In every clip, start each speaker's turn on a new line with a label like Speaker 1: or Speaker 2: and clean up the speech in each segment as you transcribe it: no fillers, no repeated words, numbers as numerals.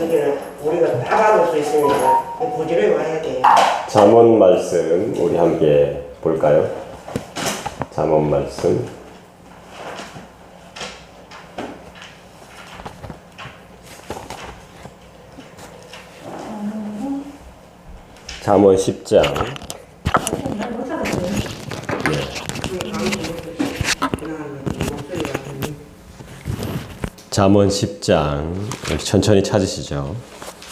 Speaker 1: 우리가 따라갈 수 있으니까 부지런히 와야 돼.
Speaker 2: 잠언 말씀 우리 함께 볼까요? 잠언 말씀 잠언 10장 잠언 10장 천천히 찾으시죠.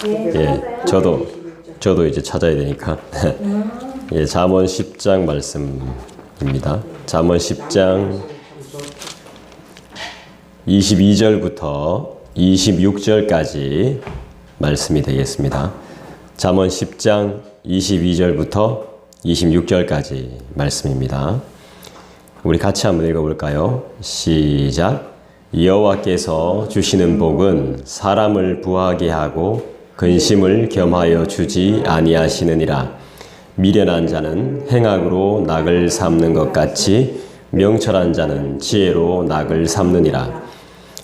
Speaker 2: 예, 저도 이제 찾아야 되니까. 예, 잠언 10장 말씀입니다. 잠언 10장 22절부터 26절까지 말씀이 되겠습니다. 잠언 10장 22절부터 26절까지 말씀입니다. 우리 같이 한번 읽어볼까요? 시작. 여호와께서 주시는 복은 사람을 부하게 하고 근심을 겸하여 주지 아니하시느니라. 미련한 자는 행악으로 낙을 삼는 것 같이 명철한 자는 지혜로 낙을 삼느니라.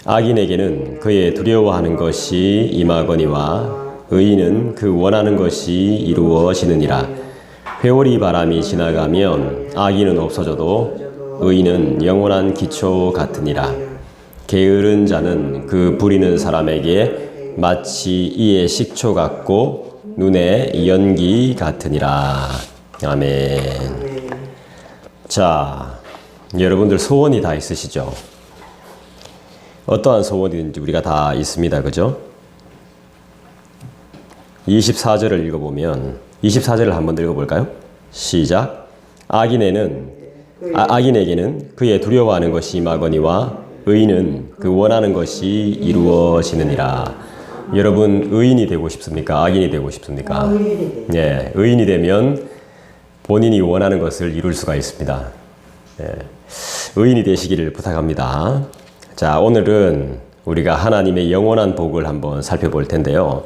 Speaker 2: 악인에게는 그의 두려워하는 것이 임하거니와 의인은 그 원하는 것이 이루어지느니라. 회오리 바람이 지나가면 악인은 없어져도 의인은 영원한 기초 같으니라. 게으른 자는 그 부리는 사람에게 마치 이의 식초 같고 눈에 연기 같으니라. 아멘. 자, 여러분들 소원이 다 있으시죠? 어떠한 소원이든지 우리가 다 있습니다. 그죠? 24절을 읽어보면 24절을 한번 읽어볼까요? 시작. 악인에게는 그의 두려워하는 것이 임하거니와 의인은 그 원하는 것이 이루어지느니라. 여러분 의인이 되고 싶습니까? 악인이 되고 싶습니까? 예, 의인이 되면 본인이 원하는 것을 이룰 수가 있습니다. 예, 의인이 되시기를 부탁합니다. 자, 오늘은 우리가 하나님의 영원한 복을 한번 살펴볼 텐데요.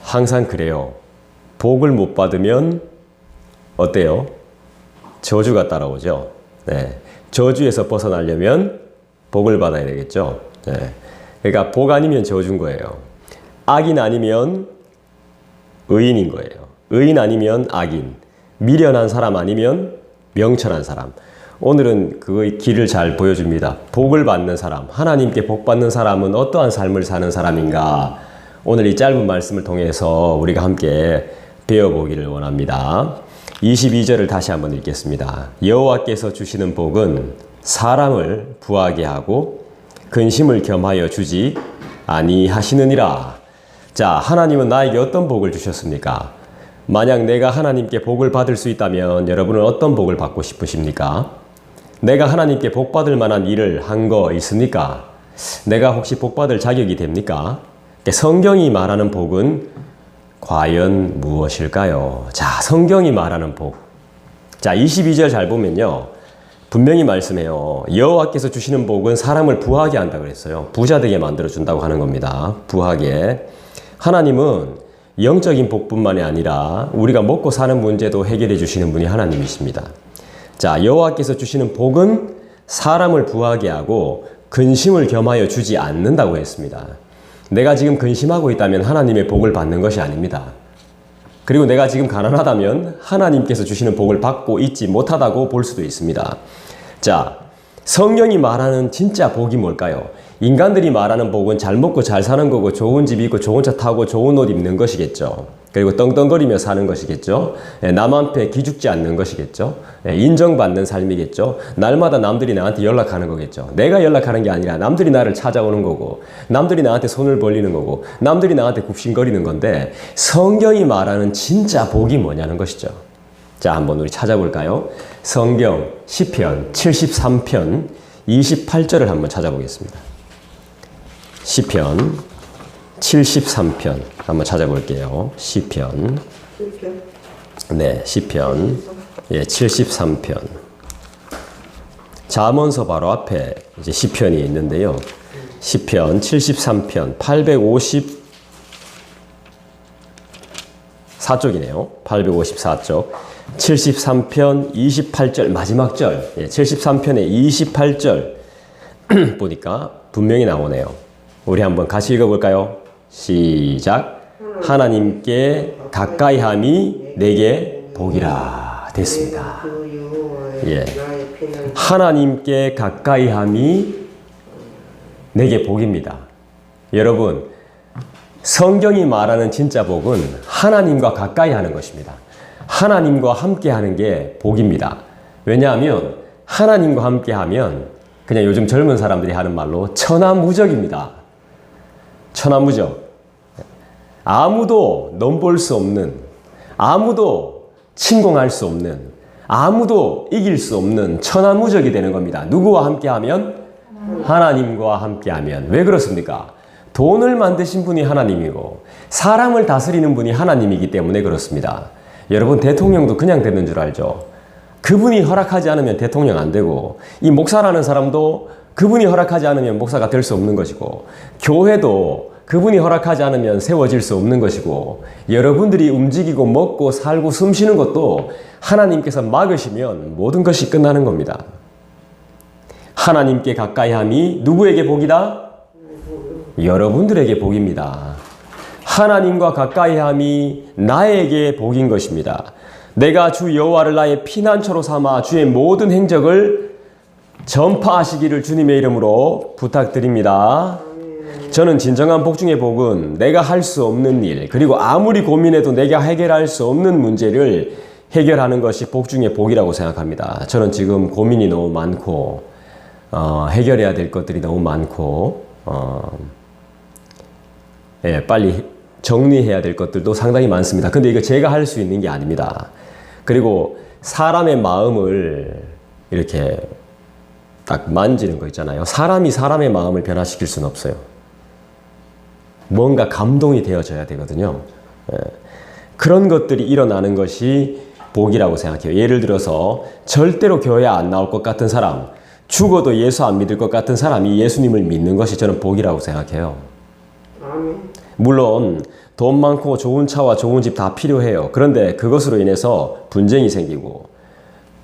Speaker 2: 항상 그래요. 복을 못 받으면 어때요? 저주가 따라오죠. 네, 저주에서 벗어나려면 복을 받아야 되겠죠. 네. 그러니까 복 아니면 저주인 거예요. 악인 아니면 의인인 거예요. 의인 아니면 악인. 미련한 사람 아니면 명철한 사람. 오늘은 그 길을 잘 보여줍니다. 복을 받는 사람, 하나님께 복 받는 사람은 어떠한 삶을 사는 사람인가? 오늘 이 짧은 말씀을 통해서 우리가 함께 배워보기를 원합니다. 22절을 다시 한번 읽겠습니다. 여호와께서 주시는 복은 사람을 부하게 하고 근심을 겸하여 주지 아니하시느니라. 자, 하나님은 나에게 어떤 복을 주셨습니까? 만약 내가 하나님께 복을 받을 수 있다면 여러분은 어떤 복을 받고 싶으십니까? 내가 하나님께 복 받을 만한 일을 한 거 있습니까? 내가 혹시 복 받을 자격이 됩니까? 성경이 말하는 복은 과연 무엇일까요? 자, 성경이 말하는 복. 자, 22절 잘 보면요. 분명히 말씀해요. 여호와께서 주시는 복은 사람을 부하게 한다고 그랬어요. 부자 되게 만들어준다고 하는 겁니다. 부하게. 하나님은 영적인 복뿐만이 아니라 우리가 먹고 사는 문제도 해결해 주시는 분이 하나님이십니다. 자, 여호와께서 주시는 복은 사람을 부하게 하고 근심을 겸하여 주지 않는다고 했습니다. 내가 지금 근심하고 있다면 하나님의 복을 받는 것이 아닙니다. 그리고 내가 지금 가난하다면 하나님께서 주시는 복을 받고 있지 못하다고 볼 수도 있습니다. 자, 성경이 말하는 진짜 복이 뭘까요? 인간들이 말하는 복은 잘 먹고 잘 사는 거고 좋은 집 있고 좋은 차 타고 좋은 옷 입는 것이겠죠. 그리고 떵떵거리며 사는 것이겠죠. 남 앞에 기죽지 않는 것이겠죠. 인정받는 삶이겠죠. 날마다 남들이 나한테 연락하는 거겠죠. 내가 연락하는 게 아니라 남들이 나를 찾아오는 거고 남들이 나한테 손을 벌리는 거고 남들이 나한테 굽신거리는 건데 성경이 말하는 진짜 복이 뭐냐는 것이죠. 자, 한번 우리 찾아볼까요? 성경 시편 73편 28절을 한번 찾아보겠습니다. 시편 73편 한번 찾아볼게요. 시편. 네, 시편. 예, 73편. 잠언서 바로 앞에 이제 시편이 있는데요. 시편 73편 854쪽이네요. 854쪽. 73편 28절 마지막 절. 예, 73편의 28절 보니까 분명히 나오네요. 우리 한번 같이 읽어볼까요? 시작. 하나님께 가까이함이 내게 복이라 됐습니다. 예. 하나님께 가까이함이 내게 복입니다. 여러분, 성경이 말하는 진짜 복은 하나님과 가까이 하는 것입니다. 하나님과 함께 하는 게 복입니다. 왜냐하면 하나님과 함께 하면 그냥 요즘 젊은 사람들이 하는 말로 천하무적입니다. 천하무적. 아무도 넘볼 수 없는, 아무도 침공할 수 없는, 아무도 이길 수 없는 천하무적이 되는 겁니다. 누구와 함께 하면? 하나님과 함께 하면. 왜 그렇습니까? 돈을 만드신 분이 하나님이고 사람을 다스리는 분이 하나님이기 때문에 그렇습니다. 여러분, 대통령도 그냥 되는 줄 알죠? 그분이 허락하지 않으면 대통령 안 되고, 이 목사라는 사람도 그분이 허락하지 않으면 목사가 될 수 없는 것이고, 교회도 그분이 허락하지 않으면 세워질 수 없는 것이고, 여러분들이 움직이고 먹고 살고 숨쉬는 것도 하나님께서 막으시면 모든 것이 끝나는 겁니다. 하나님께 가까이함이 누구에게 복이다? 여러분들에게 복입니다. 하나님과 가까이함이 나에게 복인 것입니다. 내가 주 여호와를 나의 피난처로 삼아 주의 모든 행적을 전파하시기를 주님의 이름으로 부탁드립니다. 저는 진정한 복 중의 복은 내가 할 수 없는 일, 그리고 아무리 고민해도 내가 해결할 수 없는 문제를 해결하는 것이 복 중의 복이라고 생각합니다. 저는 지금 고민이 너무 많고 해결해야 될 것들이 너무 많고 빨리 정리해야 될 것들도 상당히 많습니다. 근데 이거 제가 할 수 있는 게 아닙니다. 그리고 사람의 마음을 이렇게 딱 만지는 거 있잖아요. 사람이 사람의 마음을 변화시킬 수는 없어요. 뭔가 감동이 되어져야 되거든요. 그런 것들이 일어나는 것이 복이라고 생각해요. 예를 들어서 절대로 교회 안 나올 것 같은 사람, 죽어도 예수 안 믿을 것 같은 사람이 예수님을 믿는 것이 저는 복이라고 생각해요. 물론 돈 많고 좋은 차와 좋은 집 다 필요해요. 그런데 그것으로 인해서 분쟁이 생기고,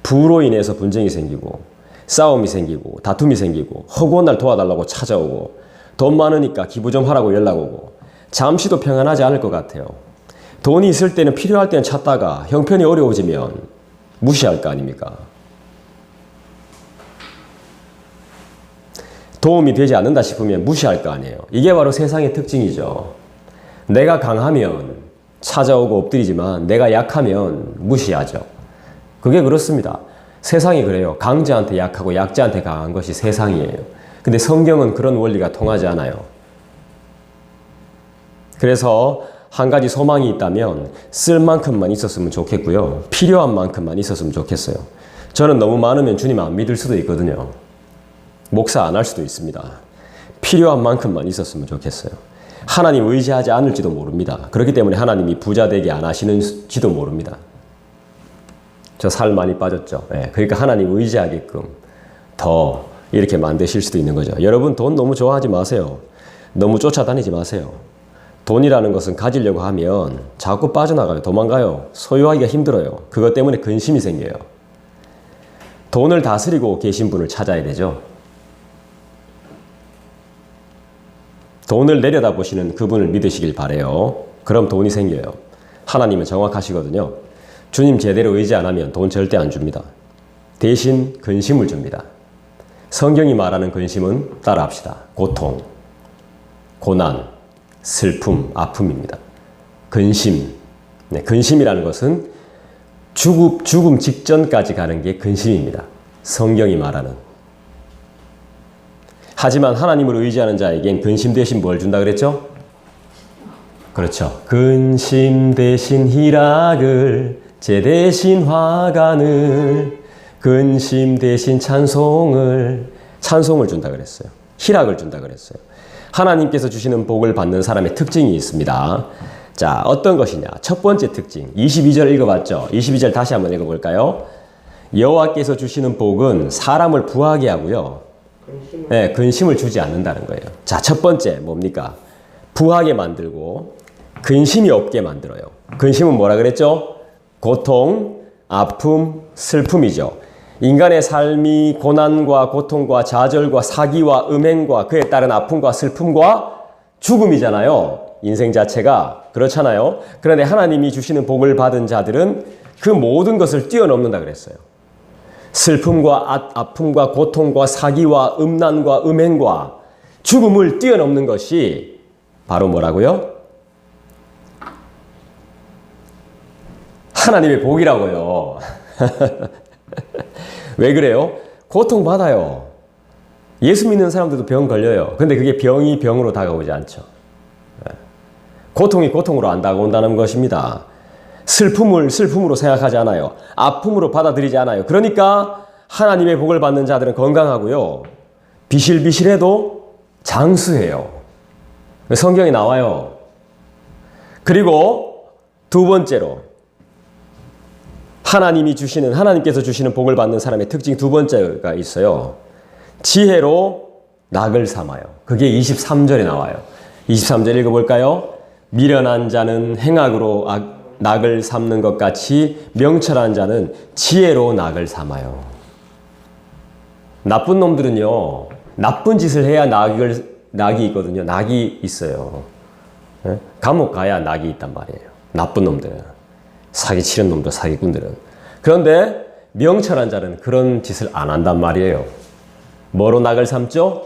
Speaker 2: 부로 인해서 분쟁이 생기고, 싸움이 생기고, 다툼이 생기고, 허구한 날 도와달라고 찾아오고, 돈 많으니까 기부 좀 하라고 연락 오고, 잠시도 평안하지 않을 것 같아요. 돈이 있을 때는, 필요할 때는 찾다가 형편이 어려워지면 무시할 거 아닙니까? 도움이 되지 않는다 싶으면 무시할 거 아니에요. 이게 바로 세상의 특징이죠. 내가 강하면 찾아오고 엎드리지만 내가 약하면 무시하죠. 그게 그렇습니다. 세상이 그래요. 강자한테 약하고 약자한테 강한 것이 세상이에요. 근데 성경은 그런 원리가 통하지 않아요. 그래서 한 가지 소망이 있다면 쓸 만큼만 있었으면 좋겠고요. 필요한 만큼만 있었으면 좋겠어요. 저는 너무 많으면 주님 안 믿을 수도 있거든요. 목사 안 할 수도 있습니다. 필요한 만큼만 있었으면 좋겠어요. 하나님 의지하지 않을지도 모릅니다. 그렇기 때문에 하나님이 부자 되게 안 하시는지도 모릅니다. 저 살 많이 빠졌죠. 그러니까 하나님 의지하게끔 더 이렇게 만드실 수도 있는 거죠. 여러분, 돈 너무 좋아하지 마세요. 너무 쫓아다니지 마세요. 돈이라는 것은 가지려고 하면 자꾸 빠져나가요. 도망가요. 소유하기가 힘들어요. 그것 때문에 근심이 생겨요. 돈을 다스리고 계신 분을 찾아야 되죠. 돈을 내려다보시는 그분을 믿으시길 바라요. 그럼 돈이 생겨요. 하나님은 정확하시거든요. 주님 제대로 의지 안 하면 돈 절대 안 줍니다. 대신 근심을 줍니다. 성경이 말하는 근심은 따라합시다. 고통, 고난, 슬픔, 아픔입니다. 근심. 근심이라는 것은 죽음 직전까지 가는 게 근심입니다. 성경이 말하는. 하지만 하나님을 의지하는 자에겐 근심 대신 뭘 준다 그랬죠? 그렇죠. 근심 대신 희락을, 제 대신 화관을, 근심 대신 찬송을 준다 그랬어요. 희락을 준다 그랬어요. 하나님께서 주시는 복을 받는 사람의 특징이 있습니다. 자, 어떤 것이냐? 첫 번째 특징, 22절 읽어봤죠? 22절 다시 한번 읽어볼까요? 여호와께서 주시는 복은 사람을 부하게 하고요. 근심을 주지 않는다는 거예요. 자, 첫 번째 뭡니까? 부하게 만들고 근심이 없게 만들어요. 근심은 뭐라 그랬죠? 고통, 아픔, 슬픔이죠. 인간의 삶이 고난과 고통과 좌절과 사기와 음행과 그에 따른 아픔과 슬픔과 죽음이잖아요. 인생 자체가. 그렇잖아요. 그런데 하나님이 주시는 복을 받은 자들은 그 모든 것을 뛰어넘는다 그랬어요. 슬픔과 아픔과 고통과 사기와 음란과 음행과 죽음을 뛰어넘는 것이 바로 뭐라고요? 하나님의 복이라고요. 왜 그래요? 고통받아요. 예수 믿는 사람들도 병 걸려요. 근데 그게 병이 병으로 다가오지 않죠. 고통이 고통으로 안 다가온다는 것입니다. 슬픔을 슬픔으로 생각하지 않아요. 아픔으로 받아들이지 않아요. 그러니까 하나님의 복을 받는 자들은 건강하고요. 비실비실해도 장수해요. 성경에 나와요. 그리고 두 번째로 하나님께서 주시는 복을 받는 사람의 특징 두 번째가 있어요. 지혜로 낙을 삼아요. 그게 23절에 나와요. 23절 읽어볼까요? 미련한 자는 행악으로 낙을 삼는 것 같이 명철한 자는 지혜로 낙을 삼아요. 나쁜 놈들은요, 나쁜 짓을 해야 낙이 있거든요. 낙이 있어요. 감옥 가야 낙이 있단 말이에요. 나쁜 놈들은. 사기치는 놈들, 사기꾼들은. 그런데 명철한 자는 그런 짓을 안 한단 말이에요. 뭐로 낙을 삼죠?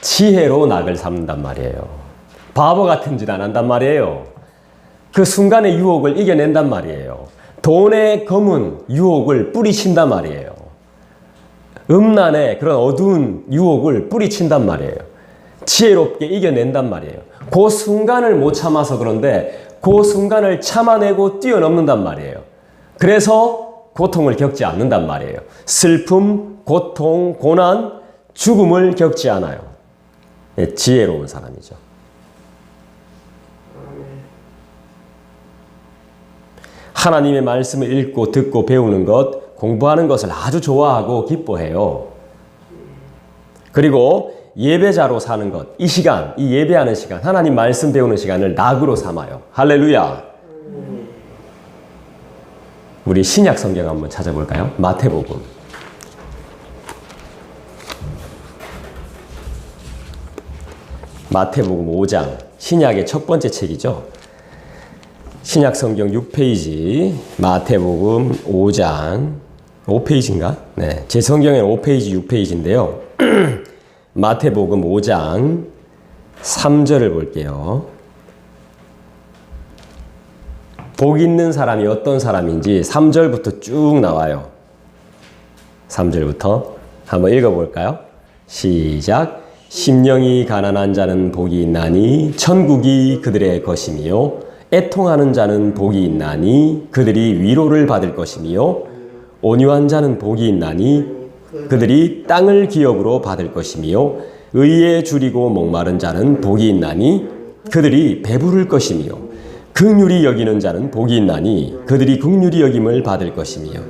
Speaker 2: 지혜로 낙을 삼는단 말이에요. 바보 같은 짓 안 한단 말이에요. 그 순간의 유혹을 이겨낸단 말이에요. 돈의 검은 유혹을 뿌리친단 말이에요. 음란의 그런 어두운 유혹을 뿌리친단 말이에요. 지혜롭게 이겨낸단 말이에요. 그 순간을 못 참아서 그런데 그 순간을 참아내고 뛰어넘는단 말이에요. 그래서 고통을 겪지 않는단 말이에요. 슬픔, 고통, 고난, 죽음을 겪지 않아요. 지혜로운 사람이죠. 하나님의 말씀을 읽고 듣고 배우는 것, 공부하는 것을 아주 좋아하고 기뻐해요. 그리고 예배자로 사는 것, 이 시간, 이 예배하는 시간, 하나님 말씀 배우는 시간을 낙으로 삼아요. 할렐루야. 우리 신약 성경 한번 찾아볼까요? 마태복음. 마태복음 5장, 신약의 첫 번째 책이죠. 신약 성경 6페이지, 마태복음 5장, 5페이지인가? 네, 제 성경에는 5페이지, 6페이지인데요. 마태복음 5장 3절을 볼게요. 복 있는 사람이 어떤 사람인지 3절부터 쭉 나와요. 3절부터 한번 읽어볼까요? 시작. 심령이 가난한 자는 복이 있나니 천국이 그들의 것이며 애통하는 자는 복이 있나니 그들이 위로를 받을 것이며 온유한 자는 복이 있나니 그들이 땅을 기업으로 받을 것이며 의에 줄이고 목마른 자는 복이 있나니 그들이 배부를 것이며 긍휼히 여기는 자는 복이 있나니 그들이 긍휼히 여김을 받을 것이며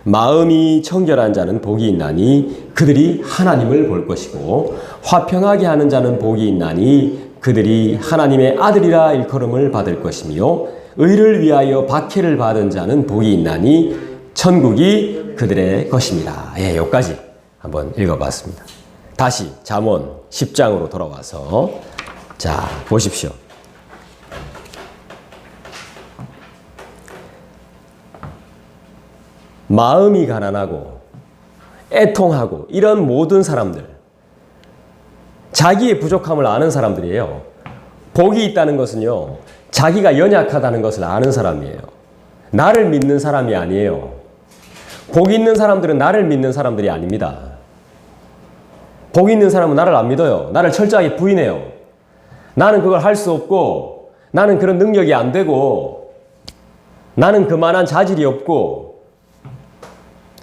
Speaker 2: 마음이 청결한 자는 복이 있나니 그들이 하나님을 볼 것이고 화평하게 하는 자는 복이 있나니 그들이 하나님의 아들이라 일컬음을 받을 것이며 의를 위하여 박해를 받은 자는 복이 있나니 천국이 그들의 것입니다. 예, 여기까지 한번 읽어봤습니다. 다시 잠언 10장으로 돌아와서 자 보십시오. 마음이 가난하고 애통하고 이런 모든 사람들, 자기의 부족함을 아는 사람들이에요. 복이 있다는 것은요, 자기가 연약하다는 것을 아는 사람이에요. 나를 믿는 사람이 아니에요. 복 있는 사람들은 나를 믿는 사람들이 아닙니다. 복 있는 사람은 나를 안 믿어요. 나를 철저하게 부인해요. 나는 그걸 할 수 없고, 나는 그런 능력이 안 되고, 나는 그만한 자질이 없고,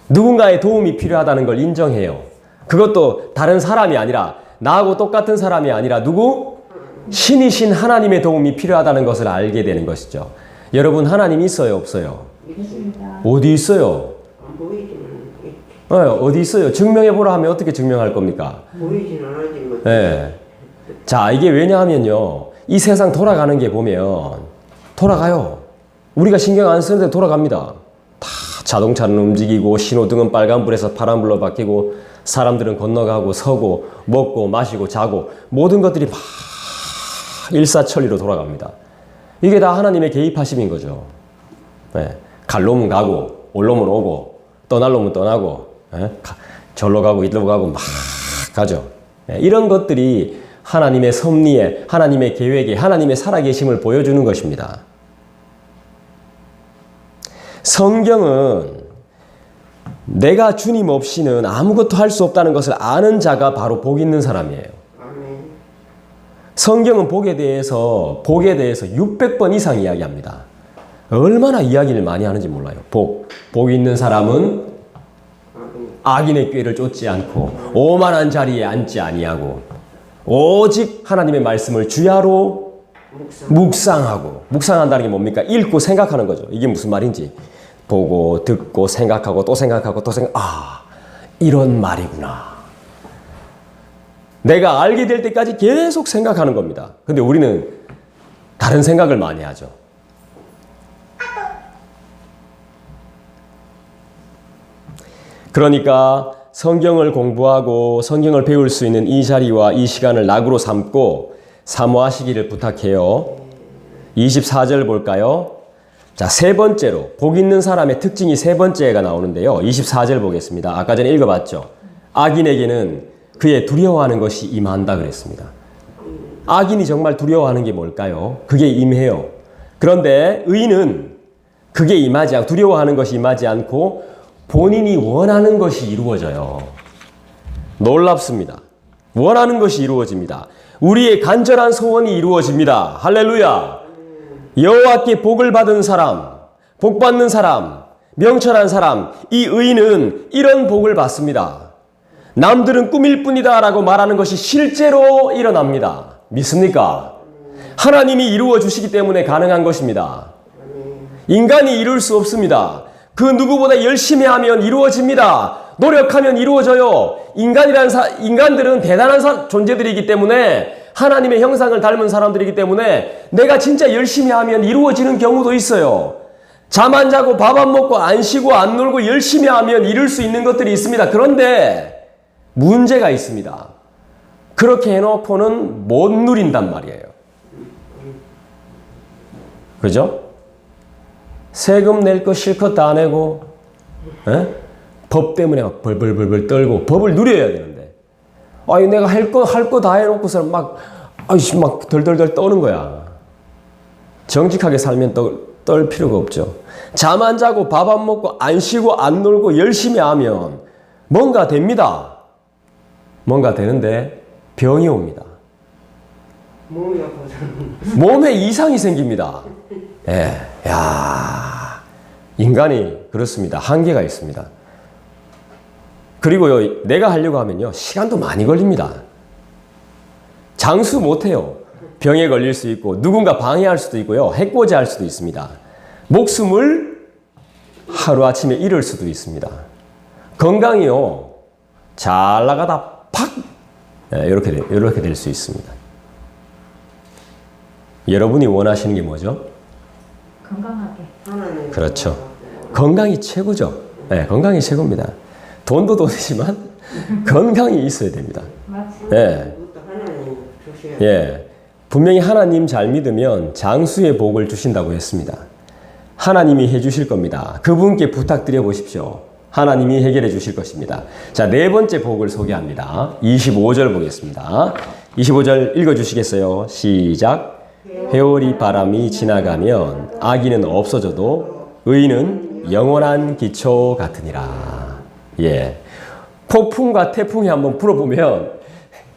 Speaker 2: 누군가의 도움이 필요하다는 걸 인정해요. 그것도 다른 사람이 아니라, 나하고 똑같은 사람이 아니라 누구? 신이신 하나님의 도움이 필요하다는 것을 알게 되는 것이죠. 여러분, 하나님 있어요, 없어요?
Speaker 3: 있습니다.
Speaker 2: 어디 있어요?
Speaker 1: 보이지는
Speaker 2: 어디 있어요? 증명해보라 하면 어떻게 증명할 겁니까?
Speaker 1: 보이지는 않지만.
Speaker 2: 네. 자, 이게 왜냐하면요, 이 세상 돌아가는 게 보면 돌아가요. 우리가 신경 안 쓰는데 돌아갑니다. 다 자동차는 움직이고 신호등은 빨간불에서 파란불로 바뀌고 사람들은 건너가고 서고 먹고 마시고 자고 모든 것들이 막 일사천리로 돌아갑니다. 이게 다 하나님의 개입하심인 거죠. 예. 갈 놈은 가고 올 놈은 오고 떠날 놈은 떠나고 절로 가고 이리로 가고 막 가죠. 예. 이런 것들이 하나님의 섭리에, 하나님의 계획에, 하나님의 살아계심을 보여주는 것입니다. 성경은 내가 주님 없이는 아무것도 할 수 없다는 것을 아는 자가 바로 복 있는 사람이에요. 성경은 복에 대해서 600번 이상 이야기합니다. 얼마나 이야기를 많이 하는지 몰라요. 복 있는 사람은 악인의 꾀를 쫓지 않고 오만한 자리에 앉지 아니하고 오직 하나님의 말씀을 주야로 묵상한다는 게 뭡니까? 읽고 생각하는 거죠. 이게 무슨 말인지 보고 듣고 생각하고 또 생각하고 또 이런 말이구나. 내가 알게 될 때까지 계속 생각하는 겁니다. 근데 우리는 다른 생각을 많이 하죠. 그러니까 성경을 공부하고 성경을 배울 수 있는 이 자리와 이 시간을 낙으로 삼고 사모하시기를 부탁해요. 24절 볼까요? 자, 세 번째로 복 있는 사람의 특징이 세 번째가 나오는데요. 24절 보겠습니다. 아까 전에 읽어봤죠. 악인에게는 그의 두려워하는 것이 임한다 그랬습니다. 악인이 정말 두려워하는 게 뭘까요? 그게 임해요. 그런데 의인은 그게 임하지 않고 두려워하는 것이 임하지 않고 본인이 원하는 것이 이루어져요. 놀랍습니다. 원하는 것이 이루어집니다. 우리의 간절한 소원이 이루어집니다. 할렐루야. 여호와께 복을 받은 사람, 복 받는 사람, 명철한 사람, 이 의인은 이런 복을 받습니다. 남들은 꿈일 뿐이다 라고 말하는 것이 실제로 일어납니다. 믿습니까? 하나님이 이루어 주시기 때문에 가능한 것입니다. 인간이 이룰 수 없습니다. 그 누구보다 열심히 하면 이루어집니다. 노력하면 이루어져요. 인간들은 대단한 존재들이기 때문에 하나님의 형상을 닮은 사람들이기 때문에 내가 진짜 열심히 하면 이루어지는 경우도 있어요. 잠 안 자고 밥 안 먹고 안 쉬고 안 놀고 열심히 하면 이룰 수 있는 것들이 있습니다. 그런데 문제가 있습니다. 그렇게 해놓고는 못 누린단 말이에요. 그죠? 세금 낼 거 실컷 다 내고 법 때문에 막 벌벌벌벌 떨고 법을 누려야 되는데 내가 할 거 다 해놓고서 막 덜덜덜 떠는 거야. 정직하게 살면 떨 필요가 없죠. 잠 안 자고 밥 안 먹고 안 쉬고 안 놀고 열심히 하면 뭔가 됩니다. 뭔가 되는데 병이 옵니다.
Speaker 1: 몸이 아파서
Speaker 2: 몸에 이상이 생깁니다. 예, 야, 인간이 그렇습니다. 한계가 있습니다. 그리고요, 내가 하려고 하면요, 시간도 많이 걸립니다. 장수 못해요. 병에 걸릴 수 있고, 누군가 방해할 수도 있고요, 해코지 할 수도 있습니다. 목숨을 하루아침에 잃을 수도 있습니다. 건강이요, 잘 나가다 팍! 이렇게 될 수 있습니다. 여러분이 원하시는 게 뭐죠?
Speaker 3: 건강하게.
Speaker 2: 그렇죠. 건강이 최고죠. 네, 건강이 최고입니다. 돈도 돈이지만 건강이 있어야 됩니다.
Speaker 3: 맞습니다.
Speaker 2: 예.
Speaker 1: 하나님 주셔야
Speaker 2: 예. 분명히 하나님 잘 믿으면 장수의 복을 주신다고 했습니다. 하나님이 해주실 겁니다. 그분께 부탁드려 보십시오. 하나님이 해결해 주실 것입니다. 자, 네 번째 복을 소개합니다. 25절 보겠습니다. 25절 읽어주시겠어요? 시작. 회오리 바람이 지나가면 악인은 없어져도 의인은 영원한 기초 같으니라. 예. 폭풍과 태풍이 한번 불어보면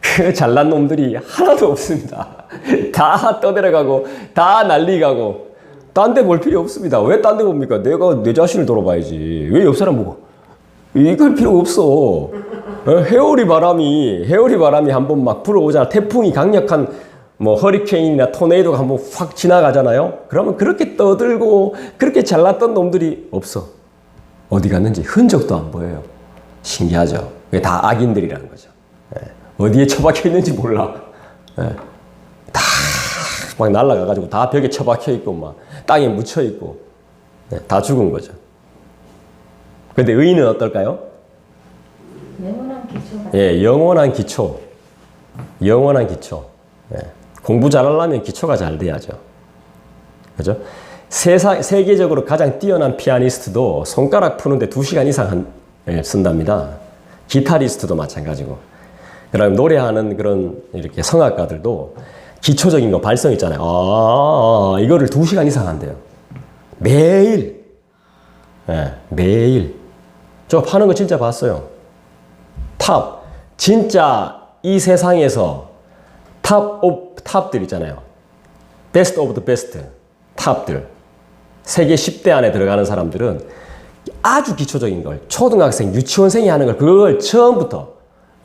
Speaker 2: 그 잘난 놈들이 하나도 없습니다. 다 떠내려가고 다 난리가고 딴 데 볼 필요 없습니다. 왜 딴 데 봅니까? 내가 내 자신을 돌아봐야지. 왜 옆 사람 보고? 이걸 필요 없어. 회오리 바람이 한번 막 불어오잖아. 태풍이 강력한 허리케인이나 토네이도가 한번 확 지나가잖아요. 그러면 그렇게 떠들고 그렇게 잘났던 놈들이 없어. 어디 갔는지 흔적도 안 보여요. 신기하죠. 그게 다 악인들이라는 거죠. 어디에 처박혀 있는지 몰라. 다 막 날아가가지고 다 벽에 처박혀 있고 막 땅에 묻혀 있고 다 죽은 거죠. 근데 의인은 어떨까요?
Speaker 3: 영원한 기초가.
Speaker 2: 예, 영원한 기초. 영원한 기초. 예, 공부 잘하려면 기초가 잘 돼야죠. 그죠? 세계적으로 가장 뛰어난 피아니스트도 손가락 푸는데 2시간 이상 쓴답니다. 기타리스트도 마찬가지고. 그다음 노래하는 그런 이렇게 성악가들도 기초적인 거 발성 있잖아요. 이거를 2시간 이상 한대요. 매일. 네, 매일. 저 파는 거 진짜 봤어요. 탑. 진짜 이 세상에서 탑 오브 탑들 있잖아요. 베스트 오브 더 베스트. 탑들. 세계 10대 안에 들어가는 사람들은 아주 기초적인 걸, 초등학생, 유치원생이 하는 걸, 그걸 처음부터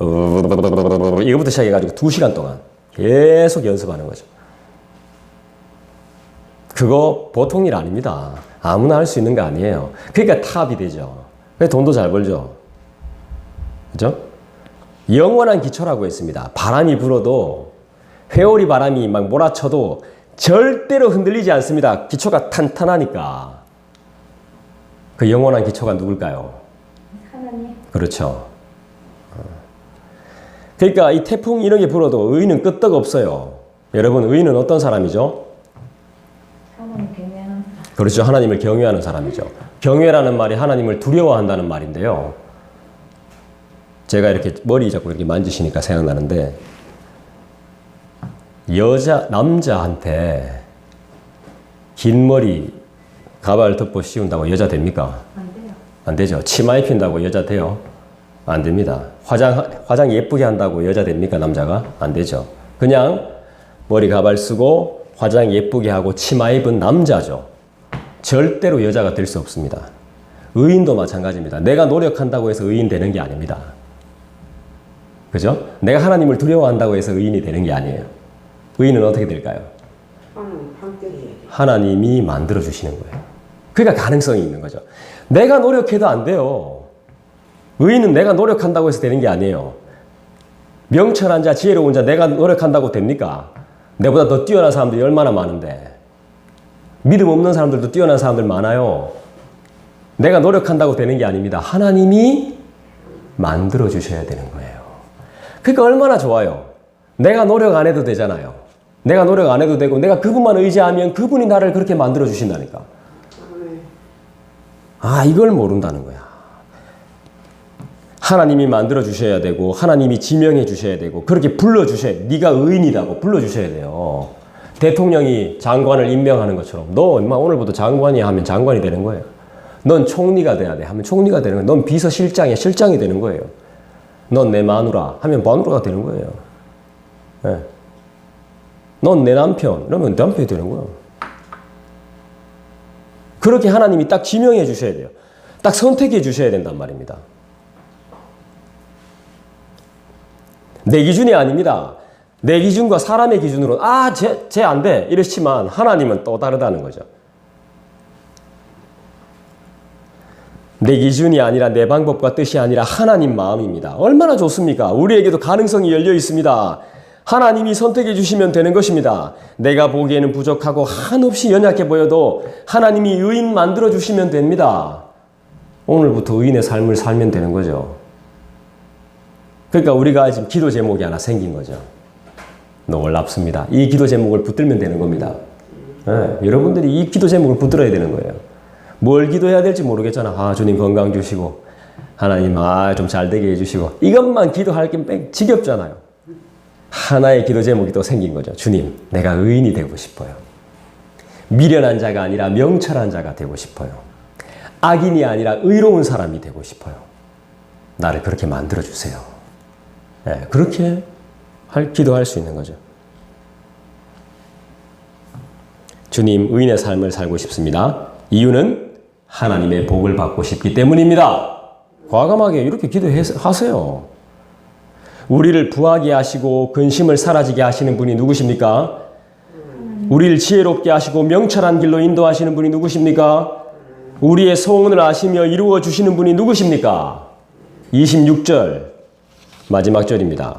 Speaker 2: 이거부터 시작해가지고 2시간 동안 계속 연습하는 거죠. 그거 보통 일 아닙니다. 아무나 할 수 있는 거 아니에요. 그러니까 탑이 되죠. 그래서 돈도 잘 벌죠. 그죠? 영원한 기초라고 했습니다. 바람이 불어도, 회오리 바람이 막 몰아쳐도 절대로 흔들리지 않습니다. 기초가 탄탄하니까. 그 영원한 기초가 누굴까요?
Speaker 3: 하나님.
Speaker 2: 그렇죠. 그러니까 이 태풍 이런 게 불어도 의인은 끄떡 없어요. 여러분, 의인은 어떤 사람이죠?
Speaker 3: 하나님 경외하는 사람.
Speaker 2: 그렇죠. 하나님을 경외하는 사람이죠. 경외라는 말이 하나님을 두려워한다는 말인데요. 제가 이렇게 머리 자꾸 이렇게 만지시니까 생각나는데, 남자한테 긴 머리 가발 덮어 씌운다고 여자 됩니까?
Speaker 3: 안 돼요.
Speaker 2: 안 되죠. 치마 입힌다고 여자 돼요? 안 됩니다. 화장 예쁘게 한다고 여자 됩니까? 남자가? 안 되죠. 그냥 머리 가발 쓰고 화장 예쁘게 하고 치마 입은 남자죠. 절대로 여자가 될 수 없습니다. 의인도 마찬가지입니다. 내가 노력한다고 해서 의인 되는 게 아닙니다. 그죠? 내가 하나님을 두려워한다고 해서 의인이 되는 게 아니에요. 의인은 어떻게 될까요? 하나님이 만들어주시는 거예요. 그러니까 가능성이 있는 거죠. 내가 노력해도 안 돼요. 의인은 내가 노력한다고 해서 되는 게 아니에요. 명철한 자, 지혜로운 자, 내가 노력한다고 됩니까? 내보다 더 뛰어난 사람들이 얼마나 많은데. 믿음 없는 사람들도 뛰어난 사람들 많아요. 내가 노력한다고 되는 게 아닙니다. 하나님이 만들어주셔야 되는 거예요. 그러니까 얼마나 좋아요. 내가 노력 안 해도 되잖아요. 내가 노력 안 해도 되고 내가 그분만 의지하면 그분이 나를 그렇게 만들어 주신다니까. 이걸 모른다는 거야. 하나님이 만들어 주셔야 되고 하나님이 지명해 주셔야 되고 그렇게 불러 주셔야 돼요. 네가 의인이라고 불러 주셔야 돼요. 대통령이 장관을 임명하는 것처럼 너 엄마 오늘부터 장관이 하면 장관이 되는 거예요. 넌 총리가 돼야 돼 하면 총리가 되는 거예요. 넌 비서실장이야 실장이 되는 거예요. 넌 내 마누라 하면 마누라가 되는 거예요. 네. 넌 내 남편 이러면 내 남편이 되는 거예요. 그렇게 하나님이 딱 지명해 주셔야 돼요. 딱 선택해 주셔야 된단 말입니다. 내 기준이 아닙니다. 내 기준과 사람의 기준으로 쟤 안 돼 이렇지만 하나님은 또 다르다는 거죠. 내 기준이 아니라 내 방법과 뜻이 아니라 하나님 마음입니다. 얼마나 좋습니까? 우리에게도 가능성이 열려 있습니다. 하나님이 선택해 주시면 되는 것입니다. 내가 보기에는 부족하고 한없이 연약해 보여도 하나님이 의인 만들어 주시면 됩니다. 오늘부터 의인의 삶을 살면 되는 거죠. 그러니까 우리가 지금 기도 제목이 하나 생긴 거죠. 놀랍습니다. 이 기도 제목을 붙들면 되는 겁니다. 네, 여러분들이 이 기도 제목을 붙들어야 되는 거예요. 뭘 기도해야 될지 모르겠잖아. 주님 건강 주시고 하나님 좀 잘 되게 해주시고 이것만 기도할 게 지겹잖아요. 하나의 기도 제목이 또 생긴 거죠. 주님, 내가 의인이 되고 싶어요. 미련한 자가 아니라 명철한 자가 되고 싶어요. 악인이 아니라 의로운 사람이 되고 싶어요. 나를 그렇게 만들어주세요. 네, 그렇게 기도할 수 있는 거죠. 주님, 의인의 삶을 살고 싶습니다. 이유는 하나님의 복을 받고 싶기 때문입니다. 과감하게 이렇게 기도하세요. 우리를 부하게 하시고 근심을 사라지게 하시는 분이 누구십니까? 우리를 지혜롭게 하시고 명철한 길로 인도하시는 분이 누구십니까? 우리의 소원을 아시며 이루어 주시는 분이 누구십니까? 26절 마지막 절입니다.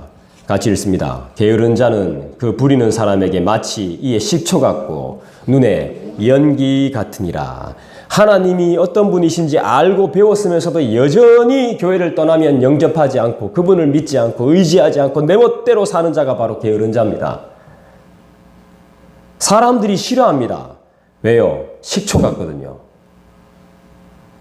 Speaker 2: 같이 읽습니다. 게으른 자는 그 부리는 사람에게 마치 이에 식초 같고 눈에 연기 같으니라. 하나님이 어떤 분이신지 알고 배웠으면서도 여전히 교회를 떠나면 영접하지 않고 그분을 믿지 않고 의지하지 않고 내 멋대로 사는 자가 바로 게으른 자입니다. 사람들이 싫어합니다. 왜요? 식초 같거든요.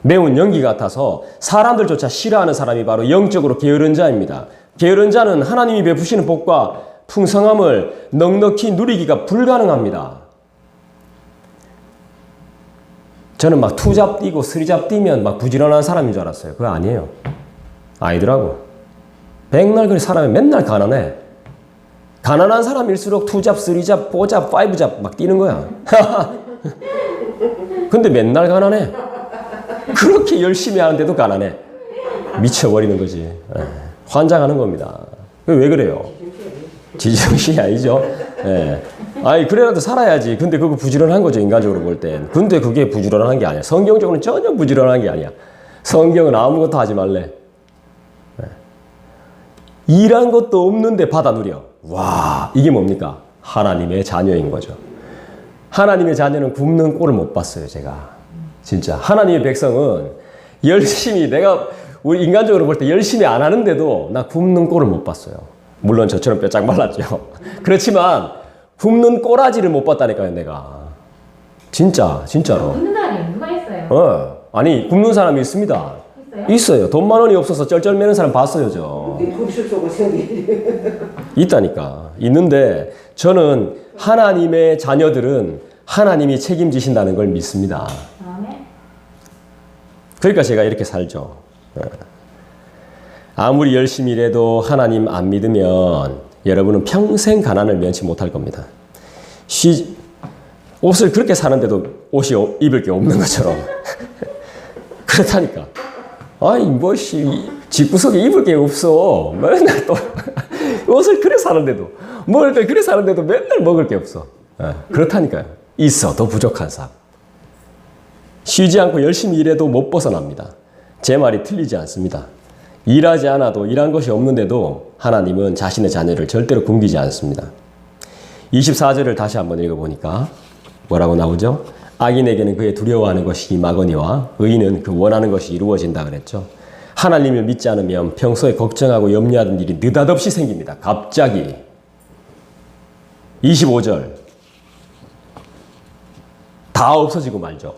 Speaker 2: 매운 연기 같아서 사람들조차 싫어하는 사람이 바로 영적으로 게으른 자입니다. 게으른 자는 하나님이 베푸시는 복과 풍성함을 넉넉히 누리기가 불가능합니다. 저는 막 투잡 뛰고 쓰리잡 뛰면 막 부지런한 사람인 줄 알았어요. 그거 아니에요. 아니더라고. 백날 그래 사람이 맨날 가난해. 가난한 사람일수록 투잡, 쓰리잡, 포잡, 파이브잡 막 뛰는 거야. 근데 맨날 가난해. 그렇게 열심히 하는데도 가난해. 미쳐버리는 거지. 환장하는 겁니다. 왜 그래요? 지정신이 아니죠. 예. 아니, 그래라도 살아야지. 근데 그거 부지런한 거죠, 인간적으로 볼 땐. 근데 그게 부지런한 게 아니야. 성경적으로는 전혀 부지런한 게 아니야. 성경은 아무것도 하지 말래. 예. 일한 것도 없는데 받아 누려. 와, 이게 뭡니까? 하나님의 자녀인 거죠. 하나님의 자녀는 굶는 꼴을 못 봤어요, 제가. 진짜. 하나님의 백성은 열심히, 우리 인간적으로 볼 때 열심히 안 하는데도 나 굶는 꼴을 못 봤어요. 물론 저처럼 뼈짝 말랐죠. 그렇지만 굶는 꼬라지를 못 봤다니까요, 내가. 진짜로.
Speaker 3: 굶는 사람이 누가 있어요?
Speaker 2: 아니, 굶는 사람이 있습니다. 있어요. 돈 10,000원이 없어서 쩔쩔매는 사람 봤어요, 저. 있다니까. 있는데 저는 하나님의 자녀들은 하나님이 책임지신다는 걸 믿습니다. 그러니까 제가 이렇게 살죠. 아무리 열심히 일해도 하나님 안 믿으면 여러분은 평생 가난을 면치 못할 겁니다. 옷을 그렇게 사는데도 옷이 입을 게 없는 것처럼. 그렇다니까. 아이, 집구석에 입을 게 없어. 맨날 또 옷을 그래 사는데도, 먹을 걸 그래 사는데도 맨날 먹을 게 없어. 그렇다니까요. 있어, 더 부족한 삶. 쉬지 않고 열심히 일해도 못 벗어납니다. 제 말이 틀리지 않습니다. 일하지 않아도 일한 것이 없는데도 하나님은 자신의 자녀를 절대로 굶기지 않습니다. 24절을 다시 한번 읽어보니까 뭐라고 나오죠? 악인에게는 그의 두려워하는 것이 임하거니와 의인은 그 원하는 것이 이루어진다 그랬죠. 하나님을 믿지 않으면 평소에 걱정하고 염려하던 일이 느닷없이 생깁니다. 갑자기. 25절. 다 없어지고 말죠.